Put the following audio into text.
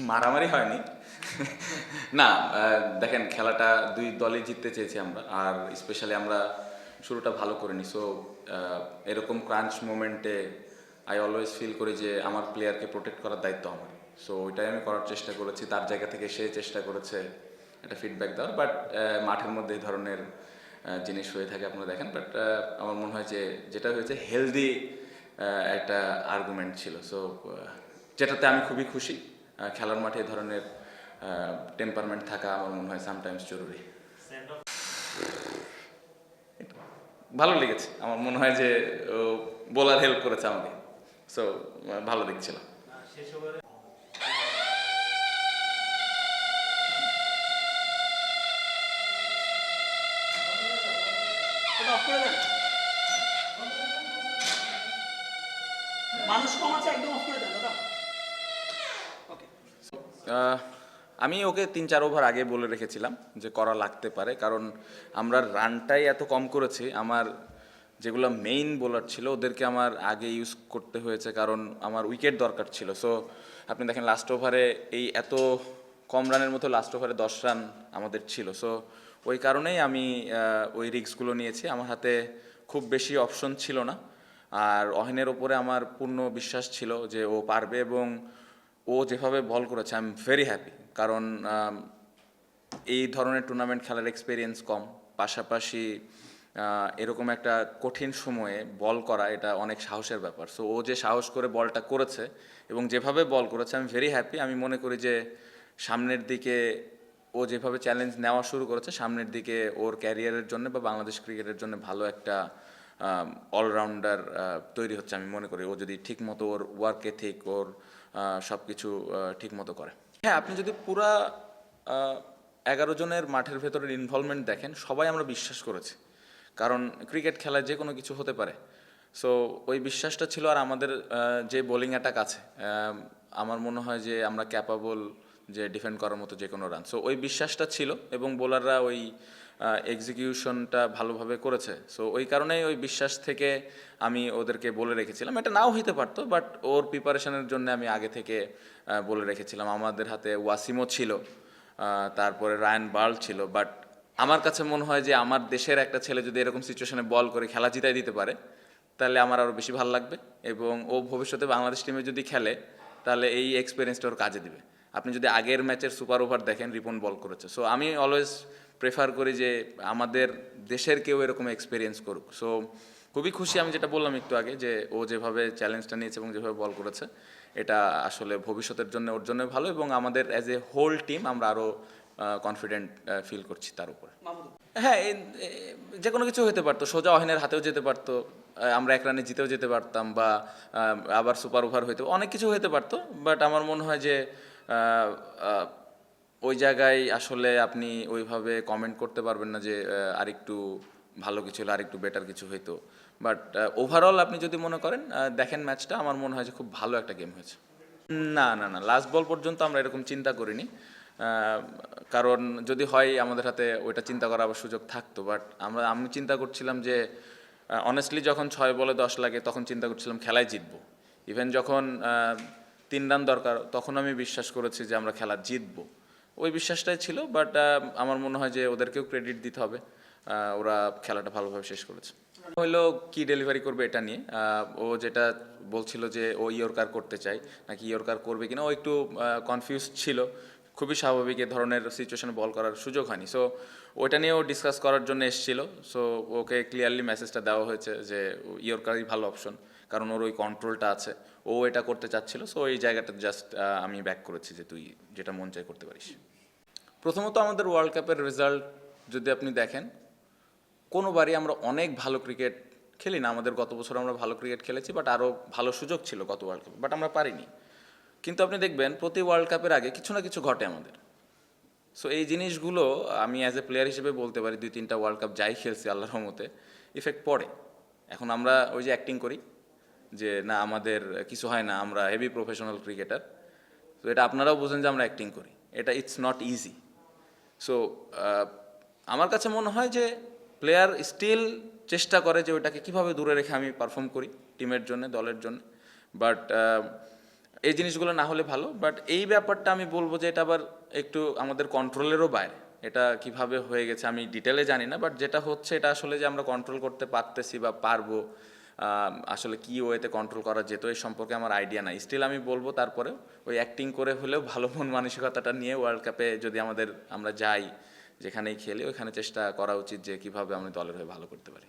মারামারি হয়নি। না, দেখেন খেলাটা দুই দলই জিততে চেয়েছি আমরা, আর স্পেশালি আমরা শুরুটা ভালো করিনি। সো এরকম ক্রাঞ্চ মোমেন্টে আই অলওয়েজ ফিল করি যে আমার প্লেয়ারকে প্রোটেক্ট করার দায়িত্ব আমার। সো ওইটাই আমি করার চেষ্টা করেছি, তার জায়গা থেকে সে চেষ্টা করেছে একটা ফিডব্যাক দেওয়ার। বাট মাঠের মধ্যে এই ধরনের জিনিস হয়ে থাকে আপনারা দেখেন। বাট আমার মনে হয় যে যেটা হয়েছে হেলদি একটা আর্গুমেন্ট ছিল। সো যেটাতে আমি খুবই খুশি। খেলার মাঠে এই ধরনের টেম্পারমেন্ট থাকা আমার মনে হয় সামটাইমস জরুরি। ভালো লেগেছে, আমার মনে হয় যে বোলার হেল্প করেছে আমাকে। সো ভালো দেখছিল। ওটা অফ করে দেন, মানুষ কম আছে, একদম অফ করে দেন দাদা। ওকে। আমি ওকে 3-4 ওভার আগে বলে রেখেছিলাম যে করা লাগতে পারে, কারণ আমরা রানটাই এত কম করেছি। আমার যেগুলো মেইন বোলার ছিল ওদেরকে আমার আগে ইউজ করতে হয়েছে, কারণ আমার উইকেট দরকার ছিল। সো আপনি দেখেন লাস্ট ওভারে এই এত কম রানের মতো লাস্ট ওভারে 10 রান আমাদের ছিল। সো ওই কারণেই আমি ওই রিস্কগুলো নিয়েছি। আমার হাতে খুব বেশি অপশন ছিল না, আর অহিনের ওপরে আমার পূর্ণ বিশ্বাস ছিল যে ও পারবে, এবং ও যেভাবে বল করেছে আই এম ভেরি হ্যাপি। কারণ এই ধরনের টুর্নামেন্ট খেলার এক্সপিরিয়েন্স কম, পাশাপাশি এরকম একটা কঠিন সময়ে বল করা এটা অনেক সাহসের ব্যাপার। সো ও যে সাহস করে বলটা করেছে এবং যেভাবে বল করেছে আমি ভেরি হ্যাপি। আমি মনে করি যে সামনের দিকে ও যেভাবে চ্যালেঞ্জ নেওয়া শুরু করেছে, সামনের দিকে ওর ক্যারিয়ারের জন্য বা বাংলাদেশ ক্রিকেটের জন্য ভালো একটা অলরাউন্ডার তৈরি হচ্ছে আমি মনে করি, ও যদি ঠিকমতো ওর ওয়ার্ক এথিক, ওর সব কিছু ঠিকমতো করে। হ্যাঁ, আপনি যদি পুরা 11 জনের মাঠের ভেতরের ইনভলভমেন্ট দেখেন, সবাই আমরা বিশ্বাস করেছি, কারণ ক্রিকেট খেলায় যে কোনো কিছু হতে পারে। সো ওই বিশ্বাসটা ছিল। আর আমাদের যে বোলিং অ্যাটাক আছে, আমার মনে হয় যে আমরা ক্যাপাবল যে ডিফেন্ড করার মতো যে কোনো রান। সো ওই বিশ্বাসটা ছিল, এবং বোলাররা ওই এক্সিকিউশনটা ভালোভাবে করেছে। সো ওই কারণেই ওই বিশ্বাস থেকে আমি ওদেরকে বলে রেখেছিলাম। এটা নাও হইতে পারতো, বাট ওর প্রিপারেশনের জন্য আমি আগে থেকে বলে রেখেছিলাম। আমাদের হাতে ওয়াসিমও ছিল, তারপরে রায়ান বার্ল ছিল। বাট আমার কাছে মনে হয় যে আমার দেশের একটা ছেলে যদি এরকম সিচুয়েশনে বল করে খেলা জিতাই দিতে পারে, তাহলে আমার আরও বেশি ভালো লাগবে, এবং ও ভবিষ্যতে বাংলাদেশ টিমে যদি খেলে তাহলে এই এক্সপিরিয়েন্সটা ওর কাজে দিবে। আপনি যদি আগের ম্যাচের সুপার ওভার দেখেন, রিপন বল করেছে। সো আমি অলওয়েজ প্রেফার করি যে আমাদের দেশের কেউ এরকম এক্সপিরিয়েন্স করুক। সো খুবই খুশি, আমি যেটা বললাম একটু আগে, যে ও যেভাবে চ্যালেঞ্জটা নিয়েছে এবং যেভাবে বল করেছে, এটা আসলে ভবিষ্যতের জন্য ওর জন্য ভালো, এবং আমাদের অ্যাজ এ হোল টিম আমরা আরও কনফিডেন্ট ফিল করছি তার উপরে। হ্যাঁ, যে কোনো কিছু হতে পারতো, সোজা অহিনের হাতেও যেতে পারতো, আমরা 1 রানে জিতেও যেতে পারতাম, বা আবার সুপার ওভার হইতে, অনেক কিছু হতে পারতো। বাট আমার মনে হয় যে আহ, আহ, ওই জায়গায় আসলে আপনি ওইভাবে কমেন্ট করতে পারবেন না যে আরেকটু ভালো কিছু হলে আরেকটু বেটার কিছু হইতো। বাট ওভারঅল আপনি যদি মনে করেন দেখেন ম্যাচটা, আমার মনে হয় যে খুব ভালো একটা গেম হয়েছে। না, না, না, লাস্ট বল পর্যন্ত আমরা এরকম চিন্তা করিনি। কারণ যদি হয় আমাদের হাতে ওইটা চিন্তা করার আবার সুযোগ থাকতো। বাট আমি চিন্তা করছিলাম যে অনেস্টলি যখন 6 বলে 10 লাগে তখন চিন্তা করছিলাম খেলায় জিতবো। ইভেন যখন 3 রান দরকার তখন আমি বিশ্বাস করেছি যে আমরা খেলা জিতবো। ওই বিশ্বাসটাই ছিল। বাট আমার মনে হয় যে ওদেরকেও ক্রেডিট দিতে হবে, ওরা খেলাটা ভালোভাবে শেষ করেছে। হইলো কি ডেলিভারি করবে এটা নিয়ে, ও যেটা বলছিল যে ও ইয়র্কার করতে চায় নাকি ইয়র্কার করবে কিনা, ও একটু কনফিউজ ছিল। খুবই স্বাভাবিক, এ ধরনের সিচুয়েশনে বল করার সুযোগ হয়নি। সো ওইটা নিয়েও ডিসকাস করার জন্য এসেছিল। সো ওকে ক্লিয়ারলি মেসেজটা দেওয়া হয়েছে যে ইয়র্কারই ভালো অপশন, কারণ ওর ওই কন্ট্রোলটা আছে, ও এটা করতে চাচ্ছিল। সো এই জায়গাটা জাস্ট আমি ব্যাক করেছি যে তুই যেটা মন চাই করতে পারিস। প্রথমত আমাদের ওয়ার্ল্ড কাপের রেজাল্ট যদি আপনি দেখেন, কোনোবারই আমরা অনেক ভালো ক্রিকেট খেলি না। আমাদের গত বছর আমরা ভালো ক্রিকেট খেলেছি, বাট আরও ভালো সুযোগ ছিল গত ওয়ার্ল্ড কাপে, বাট আমরা পারিনি। কিন্তু আপনি দেখবেন প্রতি ওয়ার্ল্ড কাপের আগে কিছু না কিছু ঘটে আমাদের। সো এই জিনিসগুলো আমি অ্যাজ এ প্লেয়ার হিসেবে বলতে পারি, 2-3টা ওয়ার্ল্ড কাপ যাই খেলছি আল্লাহর রহমতে ইফেক্ট পড়ে। এখন আমরা ওই যে অ্যাক্টিং করি যে না আমাদের কিছু হয় না, আমরা হেভি প্রফেশনাল ক্রিকেটার। তো এটা আপনারাও বোঝেন যে আমরা অ্যাক্টিং করি, এটা ইটস নট ইজি। সো আমার কাছে মনে হয় যে প্লেয়ার স্টিল চেষ্টা করে যে ওইটাকে কীভাবে দূরে রেখে আমি পারফর্ম করি টিমের জন্য, দলের জন্য। বাট এই জিনিসগুলো না হলে ভালো, বাট এই ব্যাপারটা আমি বলবো যে এটা আবার একটু আমাদের কন্ট্রোলেরও বাইরে। এটা কিভাবে হয়ে গেছে আমি ডিটেলে জানি না, বাট যেটা হচ্ছে এটা আসলে যে আমরা কন্ট্রোল করতে পারতেছি বা পারবো, আসলে কি ওয়েতে কন্ট্রোল করা যেত এই সম্পর্কে আমার আইডিয়া নাই। স্টিল আমি বলবো তারপরে ওই অ্যাক্টিং করে হলেও ভালো মন মানসিকতাটা নিয়ে ওয়ার্ল্ড কাপে যদি আমরা যাই, যেখানেই খেলি ওইখানে চেষ্টা করা উচিত যে কিভাবে আমরা দলের হয়ে ভালো করতে পারি।